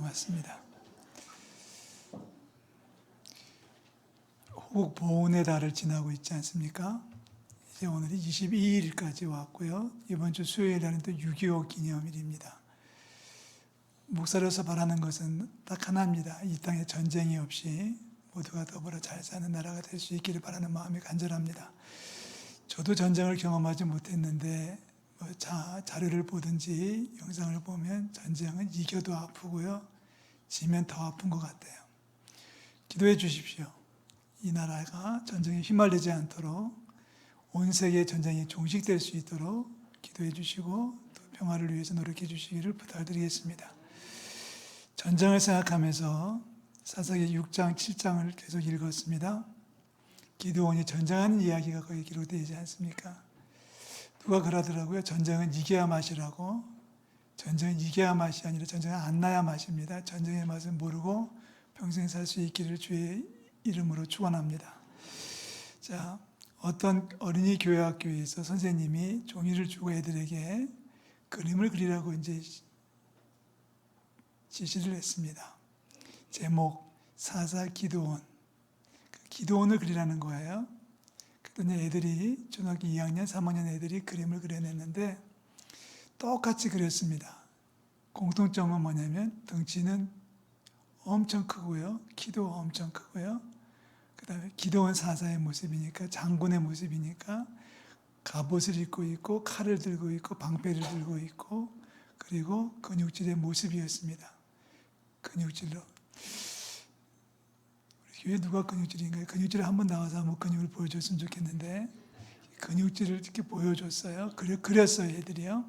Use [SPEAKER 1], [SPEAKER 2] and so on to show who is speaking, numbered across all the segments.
[SPEAKER 1] 고맙습니다. 호국 보훈의 달을 지나고 있지 않습니까? 이제 오늘이 22일까지 왔고요. 이번 주 수요일 날은 또 6.25 기념일입니다. 목사로서 바라는 것은 딱 하나입니다. 이 땅에 전쟁이 없이 모두가 더불어 잘 사는 나라가 될 수 있기를 바라는 마음이 간절합니다. 저도 전쟁을 경험하지 못했는데 자료를 보든지 영상을 보면 전쟁은 이겨도 아프고요. 지면 더 아픈 것 같아요. 기도해 주십시오. 이 나라가 전쟁에 휘말리지 않도록 온 세계의 전쟁이 종식될 수 있도록 기도해 주시고 또 평화를 위해서 노력해 주시기를 부탁드리겠습니다. 전쟁을 생각하면서 사사기 6장, 7장을 계속 읽었습니다. 기드온이 전쟁하는 이야기가 거기 기록되지 않습니까? 누가 그러더라고요. 전쟁은 이겨야 맛이라고. 전쟁은 이겨야 맛이 아니라 전쟁은 안 나야 맛입니다. 전쟁의 맛을 모르고 평생 살 수 있기를 주의 이름으로 축원합니다. 자, 어떤 어린이 교회학교에서 선생님이 종이를 주고 애들에게 그림을 그리라고 이제 지시를 했습니다. 제목 사사 기드온. 기드온을 그리라는 거예요. 그랬더니 애들이 중학교 2학년, 3학년 애들이 그림을 그려냈는데 똑같이 그렸습니다. 공통점은 뭐냐면 덩치는 엄청 크고요. 키도 엄청 크고요. 그 다음에 기드온 사사의 모습이니까 장군의 모습이니까 갑옷을 입고 있고 칼을 들고 있고 방패를 들고 있고 그리고 근육질의 모습이었습니다. 근육질로. 우리 교회 누가 근육질인가요? 근육질에 한번 나와서 한번 근육을 보여줬으면 좋겠는데 근육질을 이렇게 보여줬어요. 그렸어요, 애들이요.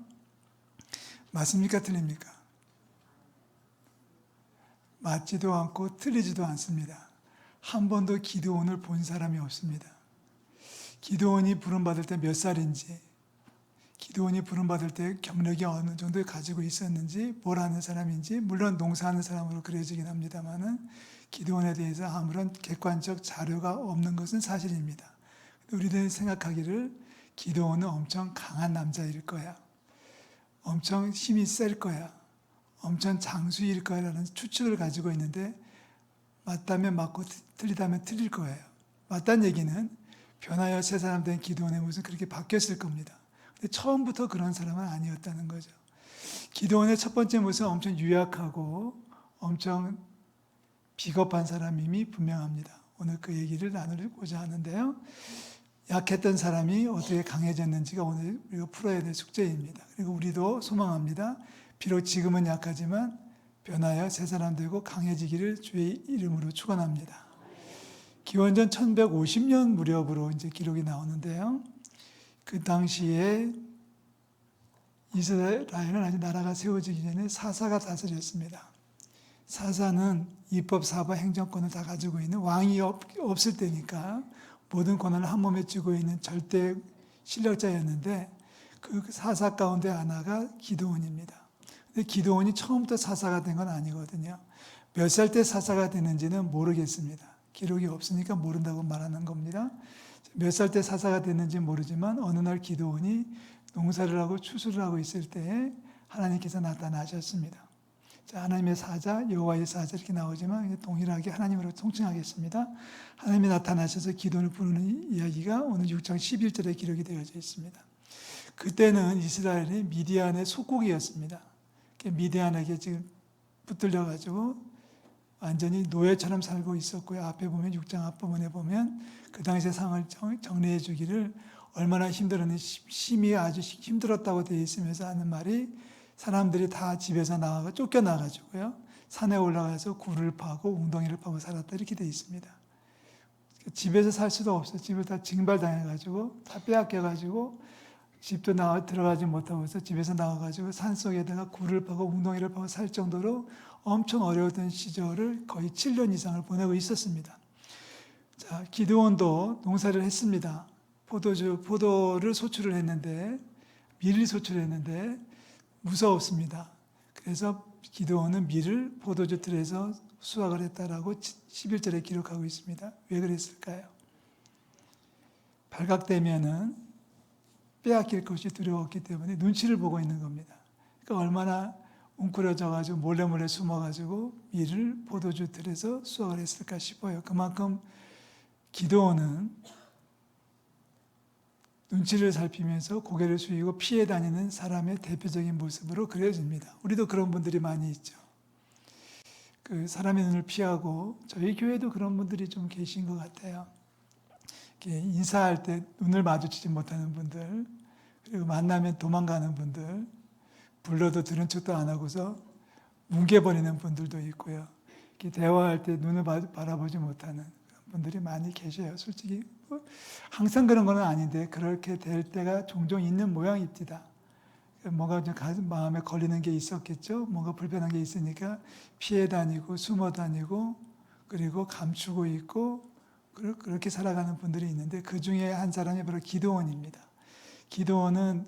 [SPEAKER 1] 맞습니까? 틀립니까? 맞지도 않고 틀리지도 않습니다. 한 번도 기드온을 본 사람이 없습니다. 기드온이 부름받을 때 몇 살인지, 기드온이 부름받을 때 경력이 어느 정도 가지고 있었는지, 뭘 하는 사람인지, 물론 농사하는 사람으로 그려지긴 합니다만은 기드온에 대해서 아무런 객관적 자료가 없는 것은 사실입니다. 우리들이 생각하기를 기드온은 엄청 강한 남자일 거야. 엄청 힘이 셀 거야. 엄청 장수일 거야라는 추측을 가지고 있는데 맞다면 맞고 틀리다면 틀릴 거예요. 맞다는 얘기는 변하여 새 사람 된 기드온의 모습은 그렇게 바뀌었을 겁니다. 근데 처음부터 그런 사람은 아니었다는 거죠. 기드온의 첫 번째 모습은 엄청 유약하고 엄청 비겁한 사람임이 분명합니다. 오늘 그 얘기를 나누고자 하는데요. 약했던 사람이 어떻게 강해졌는지가 오늘 우리가 풀어야 될 숙제입니다. 그리고 우리도 소망합니다. 비록 지금은 약하지만 변하여 새 사람 되고 강해지기를 주의 이름으로 축원합니다. 기원전 1150년 무렵으로 이제 기록이 나오는데요. 그 당시에 이스라엘은 아직 나라가 세워지기 전에 사사가 다스렸습니다. 사사는 입법, 사법, 행정권을 다 가지고 있는 왕이 없을 때니까 모든 권한을 한 몸에 쥐고 있는 절대 실력자였는데 그 사사 가운데 하나가 기드온입니다. 근데 기드온이 처음부터 사사가 된 건 아니거든요. 몇 살 때 사사가 됐는지는 모르겠습니다. 기록이 없으니까 모른다고 말하는 겁니다. 몇 살 때 사사가 됐는지 모르지만 어느 날 기드온이 농사를 하고 추수를 하고 있을 때에 하나님께서 나타나셨습니다. 자, 하나님의 사자, 여호와의 사자 이렇게 나오지만 동일하게 하나님으로 통칭하겠습니다. 하나님이 나타나셔서 기도를 부르는 이야기가 오늘 6장 11절에 기록이 되어져 있습니다. 그때는 이스라엘이 미디안의 속국이었습니다. 미디안에게 지금 붙들려가지고 완전히 노예처럼 살고 있었고요. 앞에 보면 6장 앞부분에 보면 그 당시의 상황을 정리해 주기를 얼마나 힘들었는지 심히 아주 힘들었다고 되어 있으면서 하는 말이 사람들이 다 집에서 나가고 쫓겨나가지고요. 산에 올라가서 굴을 파고 웅덩이를 파고 살았다 이렇게 되어 있습니다. 집에서 살 수도 없어요. 집을 다 징발당해가지고 다 빼앗겨가지고 집도 들어가지 못하고 해서 집에서 나와가지고 산속에다가 굴을 파고 웅덩이를 파고 살 정도로 엄청 어려웠던 시절을 거의 7년 이상을 보내고 있었습니다. 자, 기드온도 농사를 했습니다. 포도를 소출을 했는데 밀을 소출했는데 무서웠습니다. 그래서 기드온은 밀을 포도주 틀에서 수확을 했다라고 11절에 기록하고 있습니다. 왜 그랬을까요? 발각되면은 빼앗길 것이 두려웠기 때문에 눈치를 보고 있는 겁니다. 그러니까 얼마나 웅크려져가지고 몰래 숨어가지고 밀을 포도주 틀에서 수확을 했을까 싶어요. 그만큼 기드온은 눈치를 살피면서 고개를 숙이고 피해 다니는 사람의 대표적인 모습으로 그려집니다. 우리도 그런 분들이 많이 있죠. 그 사람의 눈을 피하고, 저희 교회도 그런 분들이 좀 계신 것 같아요. 이렇게 인사할 때 눈을 마주치지 못하는 분들, 그리고 만나면 도망가는 분들, 불러도 들은 척도 안 하고서 뭉개버리는 분들도 있고요. 이렇게 대화할 때 눈을 바라보지 못하는 분들이 많이 계셔요. 솔직히 항상 그런 건 아닌데 그렇게 될 때가 종종 있는 모양입니다. 뭔가 좀 마음에 걸리는 게 있었겠죠. 뭔가 불편한 게 있으니까 피해 다니고 숨어 다니고 그리고 감추고 있고 그렇게 살아가는 분들이 있는데, 그 중에 한 사람이 바로 기드온입니다. 기드온은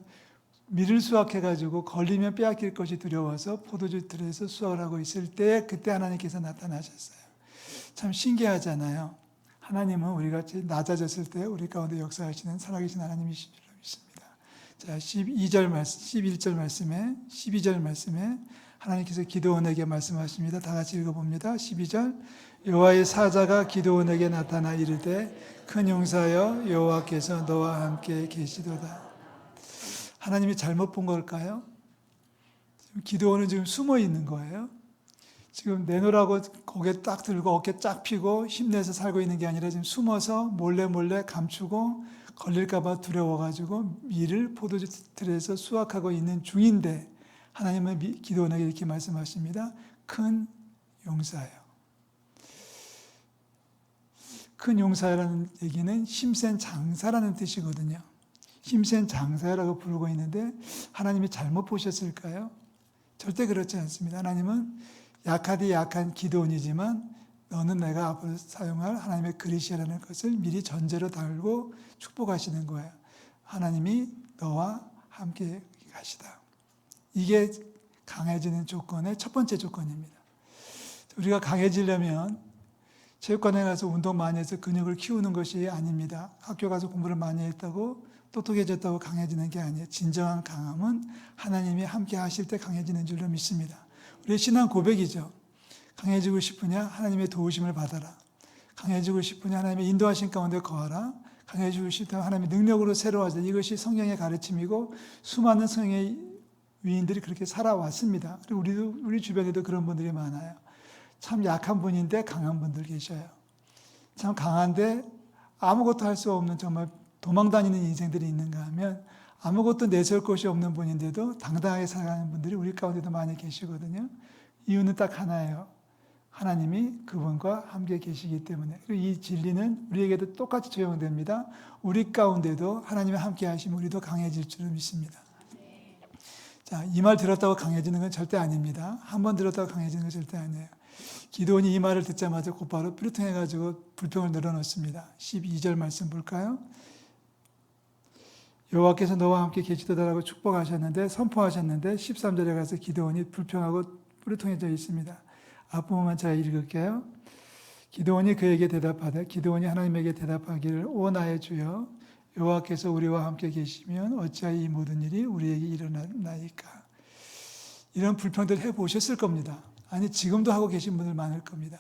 [SPEAKER 1] 밀을 수확해가지고 걸리면 빼앗길 것이 두려워서 포도주 틀에서 수확을 하고 있을 때 그때 하나님께서 나타나셨어요. 참 신기하잖아요. 하나님은 우리가 낮아졌을 때 우리 가운데 역사하시는 살아계신 하나님이신 줄로 믿습니다. 자, 11절 말씀에 하나님께서 기드온에게 말씀하십니다. 다 같이 읽어봅니다. 12절. 여호와의 사자가 기드온에게 나타나 이르되 큰 용사여 여호와께서 너와 함께 계시도다. 하나님이 잘못 본 걸까요? 기드온은 지금 숨어 있는 거예요. 지금 내놓으라고 고개 딱 들고 어깨 쫙 펴고 힘내서 살고 있는 게 아니라 지금 숨어서 몰래 감추고 걸릴까봐 두려워가지고 밀을 포도주 틀에서 수확하고 있는 중인데, 하나님은 기드온에게 이렇게 말씀하십니다. 큰 용사예요. 큰 용사라는 얘기는 힘센 장사라는 뜻이거든요. 힘센 장사라고 부르고 있는데 하나님이 잘못 보셨을까요? 절대 그렇지 않습니다. 하나님은 약하디 약한 기드온이지만 너는 내가 앞으로 사용할 하나님의 그릇이라는 것을 미리 전제로 달고 축복하시는 거예요. 하나님이 너와 함께 가시다. 이게 강해지는 조건의 첫 번째 조건입니다. 우리가 강해지려면 체육관에 가서 운동 많이 해서 근육을 키우는 것이 아닙니다. 학교 가서 공부를 많이 했다고 똑똑해졌다고 강해지는 게 아니에요. 진정한 강함은 하나님이 함께 하실 때 강해지는 줄로 믿습니다. 우리의 신앙 고백이죠. 강해지고 싶으냐? 하나님의 도우심을 받아라. 강해지고 싶으냐? 하나님의 인도하신 가운데 거하라. 강해지고 싶다면 하나님의 능력으로 새로워하자. 이것이 성경의 가르침이고 수많은 성경의 위인들이 그렇게 살아왔습니다. 그리고 우리 주변에도 그런 분들이 많아요. 참 약한 분인데 강한 분들 계셔요. 참 강한데 아무것도 할 수 없는 정말 도망다니는 인생들이 있는가 하면 아무것도 내세울 것이 없는 분인데도 당당하게 살아가는 분들이 우리 가운데도 많이 계시거든요. 이유는 딱 하나예요. 하나님이 그분과 함께 계시기 때문에. 그리고 이 진리는 우리에게도 똑같이 적용됩니다. 우리 가운데도 하나님이 함께 하시면 우리도 강해질 줄을 믿습니다. 자, 이 말 들었다고 강해지는 건 절대 아닙니다. 한 번 들었다고 강해지는 건 절대 아니에요. 기드온이 이 말을 듣자마자 곧바로 뾰루통해가지고 불평을 늘어놓습니다. 12절 말씀 볼까요? 여호와께서 너와 함께 계시도다라고 축복하셨는데 선포하셨는데 13절에 가서 기드온이 불평하고 뾰루통해져 있습니다. 앞부분만 제가 읽을게요. 기드온이 그에게 대답하되 기드온이 하나님에게 대답하기를 오 나의 주여 여호와께서 우리와 함께 계시면 어찌하여 이 모든 일이 우리에게 일어나나이까. 이런 불평들 해보셨을 겁니다. 아니 지금도 하고 계신 분들 많을 겁니다.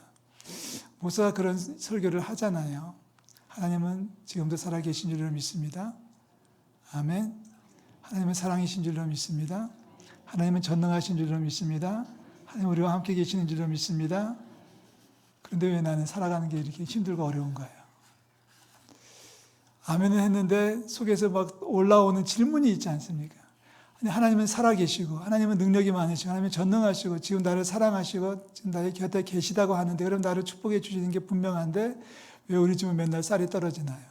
[SPEAKER 1] 목사가 그런 설교를 하잖아요. 하나님은 지금도 살아계신 줄로 믿습니다. 아멘. 하나님은 사랑이신 줄로 믿습니다. 하나님은 전능하신 줄로 믿습니다. 하나님 우리와 함께 계시는 줄로 믿습니다. 그런데 왜 나는 살아가는 게 이렇게 힘들고 어려운 거예요? 아멘은 했는데 속에서 막 올라오는 질문이 있지 않습니까? 아니, 하나님은 살아계시고 하나님은 능력이 많으시고 하나님은 전능하시고 지금 나를 사랑하시고 지금 나의 곁에 계시다고 하는데 그럼 나를 축복해 주시는 게 분명한데 왜 우리 집은 맨날 쌀이 떨어지나요?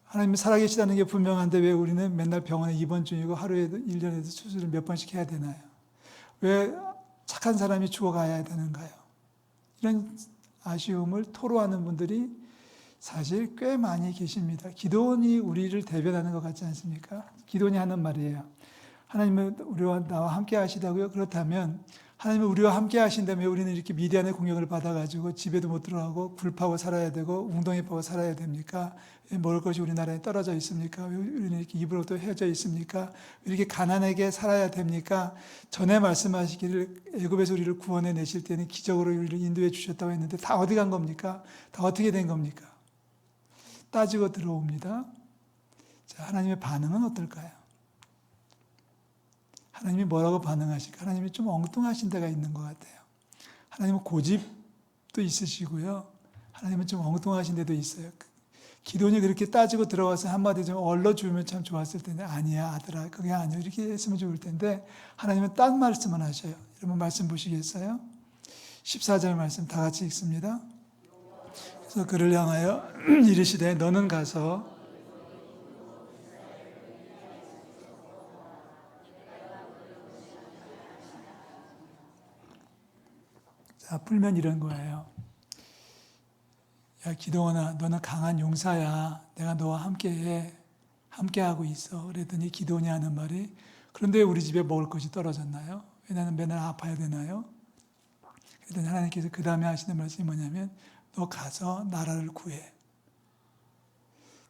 [SPEAKER 1] 하나님이 살아계시다는 게 분명한데 왜 우리는 맨날 병원에 입원 중이고 하루에도 1년에도 수술을 몇 번씩 해야 되나요? 왜 착한 사람이 죽어가야 되는가요? 이런 아쉬움을 토로하는 분들이 사실 꽤 많이 계십니다. 기드온이 우리를 대변하는 것 같지 않습니까? 기드온이 하는 말이에요. 하나님은 우리와 나와 함께 하시다고요? 그렇다면 하나님은 우리와 함께 하신다면 우리는 이렇게 미디안의 공격을 받아가지고 집에도 못 들어가고 굴 파고 살아야 되고 웅덩이 파고 살아야 됩니까? 먹을 것이 우리나라에 떨어져 있습니까? 우리는 이렇게 입으로부터 헤어져 있습니까? 이렇게 가난하게 살아야 됩니까? 전에 말씀하시기를 애굽에서 우리를 구원해 내실 때는 기적으로 우리를 인도해 주셨다고 했는데 다 어디 간 겁니까? 다 어떻게 된 겁니까? 따지고 들어옵니다. 자, 하나님의 반응은 어떨까요? 하나님이 뭐라고 반응하실까? 하나님이 좀 엉뚱하신 데가 있는 것 같아요. 하나님은 고집도 있으시고요. 하나님은 좀 엉뚱하신 데도 있어요. 기도원이 그렇게 따지고 들어와서 한마디 좀 얼러주면 참 좋았을 텐데 아니야 아들아 그게 아니야 이렇게 했으면 좋을 텐데 하나님은 딴 말씀을 하셔요. 여러분 말씀 보시겠어요? 14절 말씀 다 같이 읽습니다. 그래서 그를 향하여 이르시되 너는 가서 자, 풀면 이런 거예요. 야, 기도원아, 너는 강한 용사야. 내가 너와 함께해. 함께하고 있어. 그랬더니 기도원이 하는 말이, 그런데 우리 집에 먹을 것이 떨어졌나요? 왜 나는 맨날 아파야 되나요? 그랬더니 하나님께서 그 다음에 하시는 말씀이 뭐냐면, 너 가서 나라를 구해.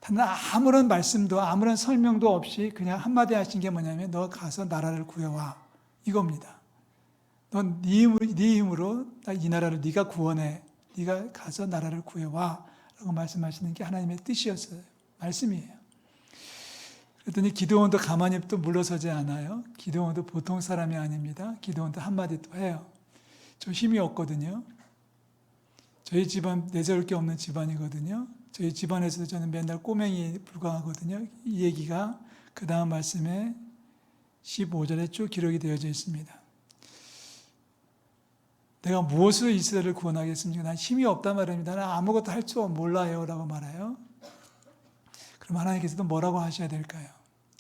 [SPEAKER 1] 단 아무런 말씀도, 아무런 설명도 없이 그냥 한마디 하신 게 뭐냐면, 너 가서 나라를 구해와. 이겁니다. 넌 네 힘으로 이 나라를 네가 구원해. 네가 가서 나라를 구해와 라고 말씀하시는 게 하나님의 뜻이었어요. 말씀이에요. 그랬더니 기드온도 가만히 또 물러서지 않아요. 기드온도 보통 사람이 아닙니다. 기드온도 한마디 또 해요. 저 힘이 없거든요. 저희 집안 내세울 게 없는 집안이거든요. 저희 집안에서도 저는 맨날 꼬맹이에 불과하거든요. 이 얘기가 그 다음 말씀에 15절에 쭉 기록이 되어져 있습니다. 내가 무엇으로 이스라엘을 구원하겠습니까? 난 힘이 없단 말입니다. 나는 아무것도 할 줄 몰라요 라고 말해요. 그럼 하나님께서도 뭐라고 하셔야 될까요?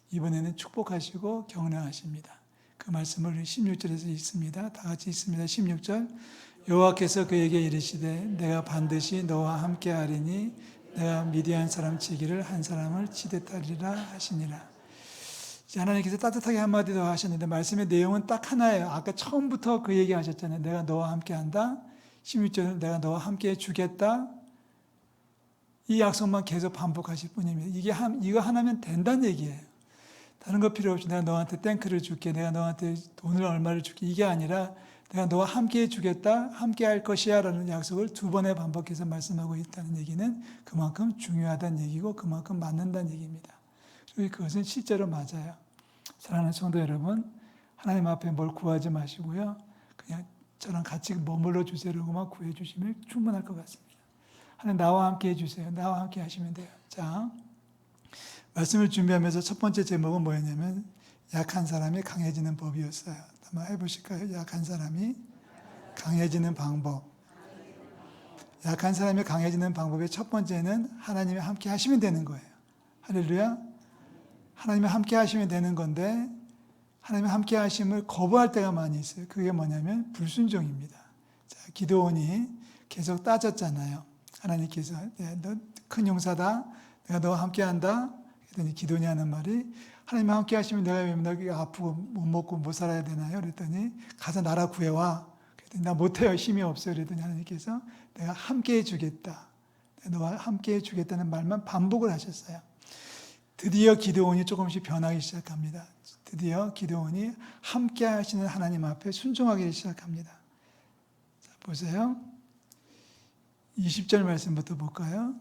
[SPEAKER 1] 이번에는 축복하시고 격려하십니다. 그 말씀을 16절에서 읽습니다. 다 같이 읽습니다. 16절 여호와께서 그에게 이르시되 내가 반드시 너와 함께 하리니 내가 미디안 사람 치기를 한 사람을 치듯 하리라 하시니라. 하나님께서 따뜻하게 한마디 더 하셨는데 말씀의 내용은 딱 하나예요. 아까 처음부터 그 얘기 하셨잖아요. 내가 너와 함께 한다. 16절은 내가 너와 함께 주겠다. 이 약속만 계속 반복하실 뿐입니다. 이거 하나면 된다는 얘기예요. 다른 거 필요 없이 내가 너한테 탱크를 줄게. 내가 너한테 돈을 얼마를 줄게. 이게 아니라 내가 너와 함께 주겠다. 함께 할 것이야 라는 약속을 두 번에 반복해서 말씀하고 있다는 얘기는 그만큼 중요하다는 얘기고 그만큼 맞는다는 얘기입니다. 그것은 실제로 맞아요. 사랑하는 성도 여러분, 하나님 앞에 뭘 구하지 마시고요. 그냥 저랑 같이 머물러 주세요라고만 구해 주시면 충분할 것 같습니다. 하나님 나와 함께 해주세요. 나와 함께 하시면 돼요. 자, 말씀을 준비하면서 첫 번째 제목은 뭐였냐면 약한 사람이 강해지는 법이었어요. 한번 해보실까요? 약한 사람이 강해지는 방법. 약한 사람이 강해지는 방법의 첫 번째는 하나님이 함께 하시면 되는 거예요. 할렐루야. 하나님이 함께 하시면 되는 건데 하나님이 함께 하심을 거부할 때가 많이 있어요. 그게 뭐냐면 불순종입니다. 자, 기드온이 계속 따졌잖아요. 하나님께서 너 큰 용사다. 내가 너와 함께 한다. 그랬더니 기드온이 하는 말이 하나님이 함께 하시면 내가 왜 맨날 아프고 못 먹고 못 살아야 되나요? 그랬더니 가서 나라 구해와. 그랬더니 나 못해요. 힘이 없어요. 그랬더니 하나님께서 내가 함께 해주겠다. 너와 함께 해주겠다는 말만 반복을 하셨어요. 드디어 기드온이 조금씩 변하기 시작합니다. 드디어 기드온이 함께 하시는 하나님 앞에 순종하기 시작합니다. 자, 보세요. 20절 말씀부터 볼까요?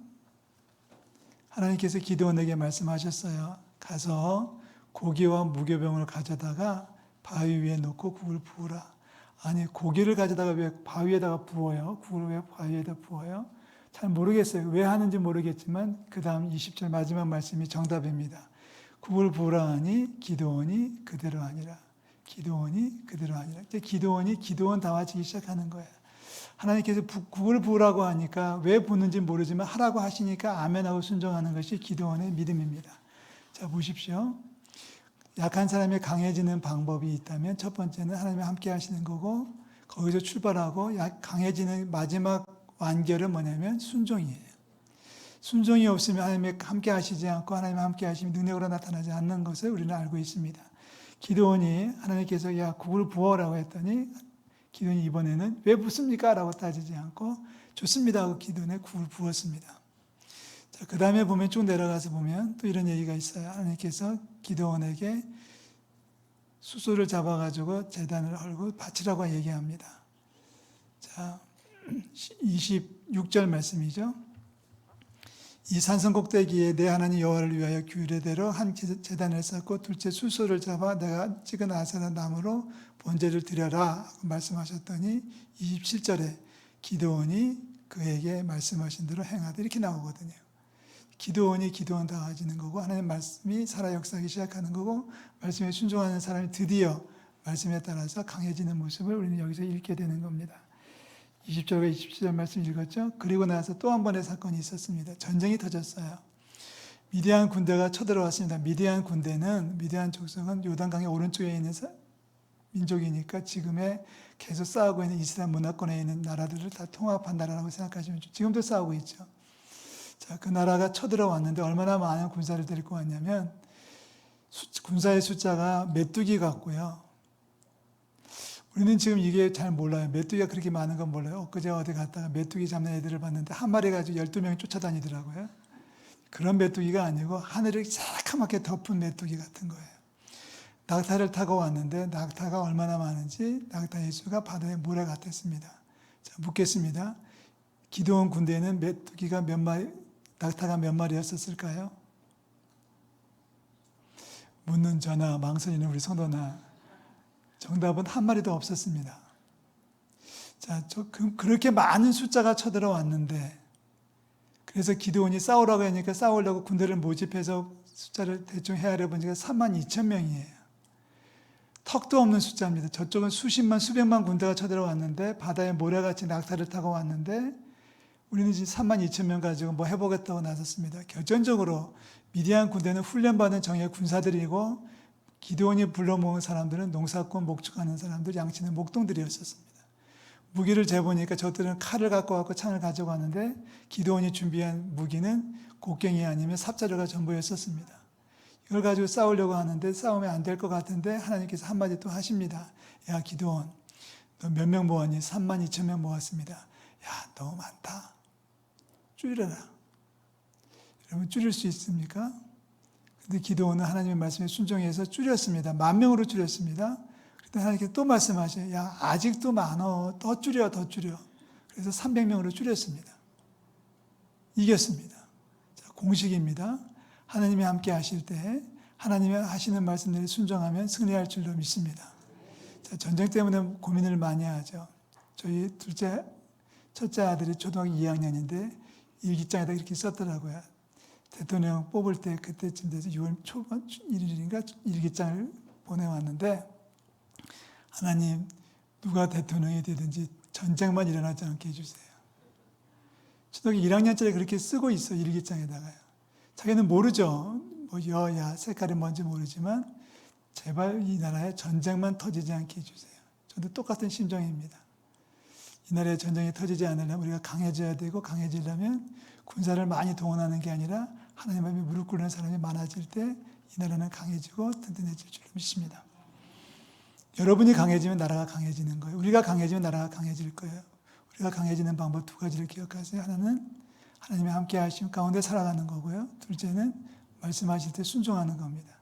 [SPEAKER 1] 하나님께서 기드온에게 말씀하셨어요. 가서 고기와 무교병을 가져다가 바위 위에 놓고 국을 부으라. 아니 고기를 가져다가 왜 바위에다가 부어요? 국을 왜 바위에다 부어요? 잘 모르겠어요. 왜 하는지 모르겠지만 그 다음 20절 마지막 말씀이 정답입니다. 국을 부으라 하니 기드온이 그대로 아니라. 기드온이 그대로 아니라. 이제 기드온이 기드온다워지기 시작하는 거예요. 하나님께서 국을 부으라고 하니까 왜 부는지 모르지만 하라고 하시니까 아멘하고 순종하는 것이 기드온의 믿음입니다. 자 보십시오. 약한 사람이 강해지는 방법이 있다면 첫 번째는 하나님이 함께 하시는 거고 거기서 출발하고 강해지는 마지막 완결은 뭐냐면 순종이에요. 순종이 없으면 하나님이 함께 하시지 않고 하나님이 함께 하시면 능력으로 나타나지 않는 것을 우리는 알고 있습니다. 기드온이 하나님께서 야 국을 부어라고 했더니 기도원이 이번에는 왜 붓습니까? 라고 따지지 않고 좋습니다 하고 기도원에 굴 부었습니다. 자, 그 다음에 보면 쭉 내려가서 보면 또 이런 얘기가 있어요. 하나님께서 기도원에게 숫소를 잡아가지고 제단을 헐고 바치라고 얘기합니다. 자, 26절 말씀이죠. 이 산성 꼭대기에 내 하나님 여호와를 위하여 규례대로 한 제단을 쌓고 둘째 숫소를 잡아 내가 찍은 아세라 나무로 번제를 드려라 말씀하셨더니 27절에 기드온이 그에게 말씀하신 대로 행하되 이렇게 나오거든요. 기드온이 기드온 다가지는 거고 하나님 말씀이 살아 역사하기 시작하는 거고 말씀에 순종하는 사람이 드디어 말씀에 따라서 강해지는 모습을 우리는 여기서 읽게 되는 겁니다. 20절과 27절 말씀 읽었죠. 그리고 나서 또 한 번의 사건이 있었습니다. 전쟁이 터졌어요. 미디안 군대가 쳐들어왔습니다. 미디안 군대는 미디안 족속은 요단강의 오른쪽에 있는 민족이니까 지금의 계속 싸우고 있는 이스라엘 문화권에 있는 나라들을 다 통합한 나라라고 생각하시면 지금도 싸우고 있죠. 자, 그 나라가 쳐들어왔는데 얼마나 많은 군사를 데리고 왔냐면 군사의 숫자가 메뚜기 같고요. 우리는 지금 이게 잘 몰라요. 메뚜기가 그렇게 많은 건 몰라요. 엊그제 어디 갔다가 메뚜기 잡는 애들을 봤는데 한 마리 가지고 12명이 쫓아다니더라고요. 그런 메뚜기가 아니고 하늘을 새카맣게 덮은 메뚜기 같은 거예요. 낙타를 타고 왔는데 낙타가 얼마나 많은지 낙타의 수가 바다의 모래 같았습니다. 자, 묻겠습니다. 기드온 군대에는 메뚜기가 몇 마리, 낙타가 몇 마리였었을까요? 묻는 저나 망설이는 우리 성도나 정답은 한 마리도 없었습니다. 자, 그렇게 많은 숫자가 쳐들어왔는데 그래서 기드온이 싸우라고 하니까 싸우려고 군대를 모집해서 숫자를 대충 헤아려 보니까 32,000명이에요. 턱도 없는 숫자입니다. 저쪽은 수십만, 수백만 군대가 쳐들어왔는데 바다에 모래같이 낙타를 타고 왔는데 우리는 지금 32,000명 가지고 뭐 해보겠다고 나섰습니다. 결정적으로 미디안 군대는 훈련받은 정예 군사들이고 기드온이 불러 모은 사람들은 농사꾼 목축하는 사람들, 양치는 목동들이었었습니다. 무기를 재보니까 저들은 칼을 갖고 왔고 창을 가지고 왔는데 기드온이 준비한 무기는 곡괭이 아니면 삽자루가 전부였었습니다. 이걸 가지고 싸우려고 하는데 싸우면 안 될 것 같은데 하나님께서 한마디 또 하십니다. 야 기드온, 너 몇 명 모았니? 32,000명 모았습니다. 야 너무 많다. 줄여라. 여러분 줄일 수 있습니까? 근데 기드온은 하나님의 말씀에 순종해서 줄였습니다. 10,000명으로 줄였습니다. 그때 하나님께서 또 말씀하셔요. 야 아직도 많어. 더 줄여. 그래서 300명으로 줄였습니다. 이겼습니다. 자, 공식입니다. 하나님이 함께 하실 때 하나님이 하시는 말씀들에 순종하면 승리할 줄로 믿습니다. 자, 전쟁 때문에 고민을 많이 하죠. 저희 첫째 아들이 초등학교 2학년인데 일기장에다 이렇게 썼더라고요. 대통령 뽑을 때 그때쯤 돼서 6월 초반 1일인가 일기장을 보내왔는데 하나님 누가 대통령이 되든지 전쟁만 일어나지 않게 해주세요. 초등학교 1학년짜리 그렇게 쓰고 있어 일기장에다가요. 자기는 모르죠. 뭐 여야 색깔이 뭔지 모르지만 제발 이 나라에 전쟁만 터지지 않게 해주세요. 저도 똑같은 심정입니다. 이 나라에 전쟁이 터지지 않으려면 우리가 강해져야 되고 강해지려면 군사를 많이 동원하는 게 아니라 하나님 앞에 무릎 꿇는 사람이 많아질 때 이 나라는 강해지고 든든해질 줄로 믿습니다. 여러분이 강해지면 나라가 강해지는 거예요. 우리가 강해지면 나라가 강해질 거예요. 우리가 강해지는 방법 두 가지를 기억하세요. 하나는 하나님의 함께 하심 가운데 살아가는 거고요. 둘째는 말씀하실 때 순종하는 겁니다.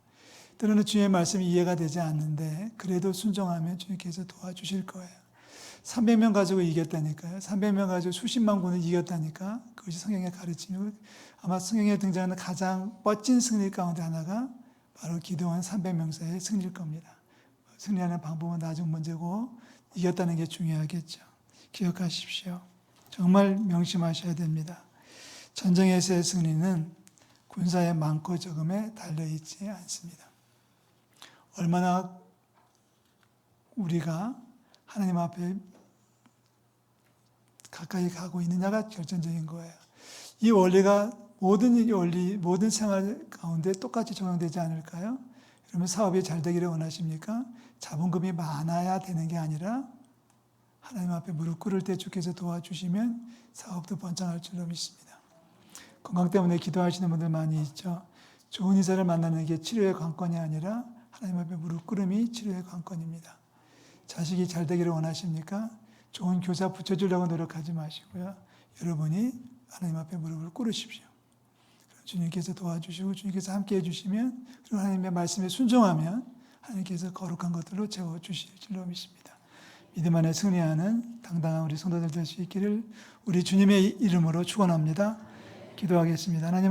[SPEAKER 1] 때로는 주의 말씀이 이해가 되지 않는데 그래도 순종하면 주님께서 도와주실 거예요. 300명 가지고 이겼다니까요. 300명 가지고 수십만 군을 이겼다니까. 그것이 성경의 가르침이고 아마 성경에 등장하는 가장 멋진 승리 가운데 하나가 바로 기드온 300명사의 승리일 겁니다. 승리하는 방법은 나중 문제고 이겼다는 게 중요하겠죠. 기억하십시오. 정말 명심하셔야 됩니다. 전쟁에서의 승리는 군사의 많고 적음에 달려있지 않습니다. 얼마나 우리가 하나님 앞에 가까이 가고 있느냐가 결정적인 거예요. 이 원리가 모든 생활 가운데 똑같이 적용되지 않을까요? 여러분 사업이 잘 되기를 원하십니까? 자본금이 많아야 되는 게 아니라 하나님 앞에 무릎 꿇을 때 주께서 도와주시면 사업도 번창할 줄로 믿습니다. 건강 때문에 기도하시는 분들 많이 있죠. 좋은 의사를 만나는 게 치료의 관건이 아니라 하나님 앞에 무릎 꿇음이 치료의 관건입니다. 자식이 잘 되기를 원하십니까? 좋은 교사 붙여주려고 노력하지 마시고요. 여러분이 하나님 앞에 무릎을 꿇으십시오. 주님께서 도와주시고 주님께서 함께 해주시면 그리고 하나님의 말씀에 순종하면 하나님께서 거룩한 것들로 채워주실 줄로 믿습니다. 믿음 안에 승리하는 당당한 우리 성도들 될 수 있기를 우리 주님의 이름으로 축원합니다. 기도하겠습니다. 하나님